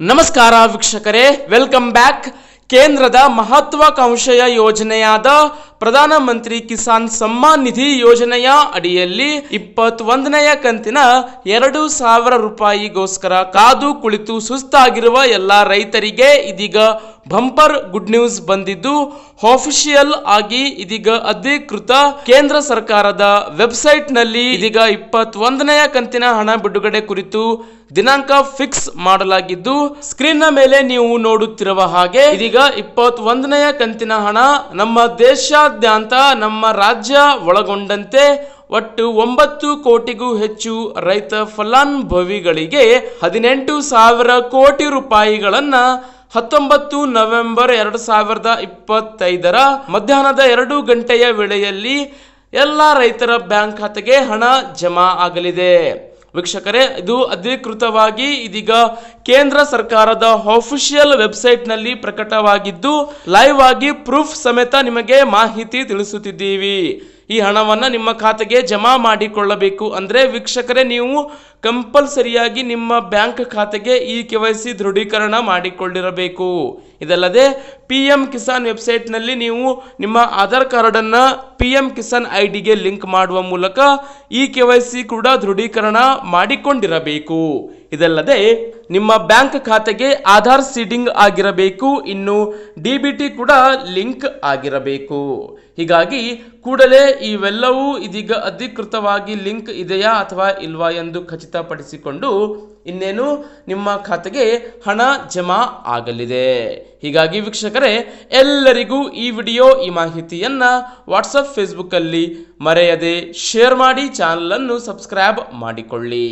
ನಮಸ್ಕಾರ ವೀಕ್ಷಕರೇ, welcome back. ಕೇಂದ್ರದ ಮಹತ್ವಾಕಾಂಕ್ಷೆಯ ಯೋಜನೆಯಾದ ಪ್ರಧಾನಮಂತ್ರಿ ಕಿಸಾನ್ ಸಮ್ಮಾನ್ ನಿಧಿ ಯೋಜನೆಯ ಅಡಿಯಲ್ಲಿ 21ನೆಯ ಕಂತಿನ 2,000 ರೂಪಾಯಿಗೋಸ್ಕರ ಕಾದು ಕುಳಿತು ಸುಸ್ತಾಗಿರುವ ಎಲ್ಲ ರೈತರಿಗೆ ಇದೀಗ ಬಂಪರ್ ಗುಡ್ ನ್ಯೂಸ್ ಬಂದಿದ್ದು, ಆಫಿಷಿಯಲ್ ಆಗಿ ಇದೀಗ ಅಧಿಕೃತ ಕೇಂದ್ರ ಸರ್ಕಾರದ ವೆಬ್ಸೈಟ್ ನಲ್ಲಿ ಇದೀಗ 21ನೆಯ ಕಂತಿನ ಹಣ ಬಿಡುಗಡೆ ಕುರಿತು ದಿನಾಂಕ ಫಿಕ್ಸ್ ಮಾಡಲಾಗಿದ್ದು, ಸ್ಕ್ರೀನ್ ನ ಮೇಲೆ ನೀವು ನೋಡುತ್ತಿರುವ ಹಾಗೆ ಇದೀಗ 21ನೆಯ ಕಂತಿನ ಹಣ ನಮ್ಮ ದೇಶಾದ್ಯಂತ ನಮ್ಮ ರಾಜ್ಯ ಒಳಗೊಂಡಂತೆ ಒಟ್ಟು 9 ಕೋಟಿಗೂ ಹೆಚ್ಚು ರೈತ ಫಲಾನುಭವಿಗಳಿಗೆ 18,000 ಕೋಟಿ ರೂಪಾಯಿಗಳನ್ನ 19 ನವೆಂಬರ್ 2025 ಮಧ್ಯಾಹ್ನದ 2 ಗಂಟೆಯ ವೇಳೆಯಲ್ಲಿ ಎಲ್ಲ ರೈತರ ಬ್ಯಾಂಕ್ ಖಾತೆಗೆ ಹಣ ಜಮಾ ಆಗಲಿದೆ. ವೀಕ್ಷಕರೇ, ಇದು ಅಧಿಕೃತವಾಗಿ ಇದೀಗ ಕೇಂದ್ರ ಸರ್ಕಾರದ ಆಫಿಷಿಯಲ್ ವೆಬ್ಸೈಟ್ ನಲ್ಲಿ ಪ್ರಕಟವಾಗಿದ್ದು, ಲೈವ್ ಆಗಿ ಪ್ರೂಫ್ ಸಮೇತ ನಿಮಗೆ ಮಾಹಿತಿ ತಿಳಿಸುತ್ತಿದ್ದೀವಿ. ಈ ಹಣವನ್ನ ನಿಮ್ಮ ಖಾತೆಗೆ ಜಮಾ ಮಾಡಿಕೊಳ್ಳಬೇಕು ಅಂದ್ರೆ ವೀಕ್ಷಕರೇ, ನೀವು ಕಂಪಲ್ಸರಿಯಾಗಿ ನಿಮ್ಮ ಬ್ಯಾಂಕ್ ಖಾತೆಗೆ ಈ KYC ದೃಢೀಕರಣ ಮಾಡಿಕೊಂಡಿರಬೇಕು. ಇದಲ್ಲದೆ PM ಕಿಸಾನ್ ವೆಬ್ಸೈಟ್ ನಲ್ಲಿ ನೀವು ನಿಮ್ಮ ಆಧಾರ್ ಕಾರ್ಡ್ ಅನ್ನ PM ಕಿಸಾನ್ ID-ಗೆ ಲಿಂಕ್ ಮಾಡುವ ಮೂಲಕ ಈ KYC ಕೂಡ ದೃಢೀಕರಣ ಮಾಡಿಕೊಂಡಿರಬೇಕು. ಇದಲ್ಲದೆ ನಿಮ್ಮ ಬ್ಯಾಂಕ್ ಖಾತೆಗೆ ಆಧಾರ್ ಸೀಡಿಂಗ್ ಆಗಿರಬೇಕು, ಇನ್ನು DBT ಕೂಡ ಲಿಂಕ್ ಆಗಿರಬೇಕು. ಹೀಗಾಗಿ ಕೂಡಲೇ ಇವೆಲ್ಲವೂ ಇದೀಗ ಅಧಿಕೃತವಾಗಿ ಲಿಂಕ್ ಇದೆಯಾ ಅಥವಾ ಇಲ್ವಾ ಎಂದು ಖಚಿತಪಡಿಸಿಕೊಂಡು ಇನ್ನೇನು ನಿಮ್ಮ ಖಾತೆಗೆ ಹಣ ಜಮಾ ಆಗಲಿದೆ. ಹೀಗಾಗಿ ವೀಕ್ಷಕರೇ, ಎಲ್ಲರಿಗೂ ಈ ವಿಡಿಯೋ ಈ ಮಾಹಿತಿಯನ್ನ ವಾಟ್ಸಪ್ ಫೇಸ್ಬುಕ್ ಅಲ್ಲಿ ಮರೆಯದೆ ಶೇರ್ ಮಾಡಿ, ಚಾನಲ್ ಅನ್ನು ಸಬ್ಸ್ಕ್ರೈಬ್ ಮಾಡಿಕೊಳ್ಳಿ.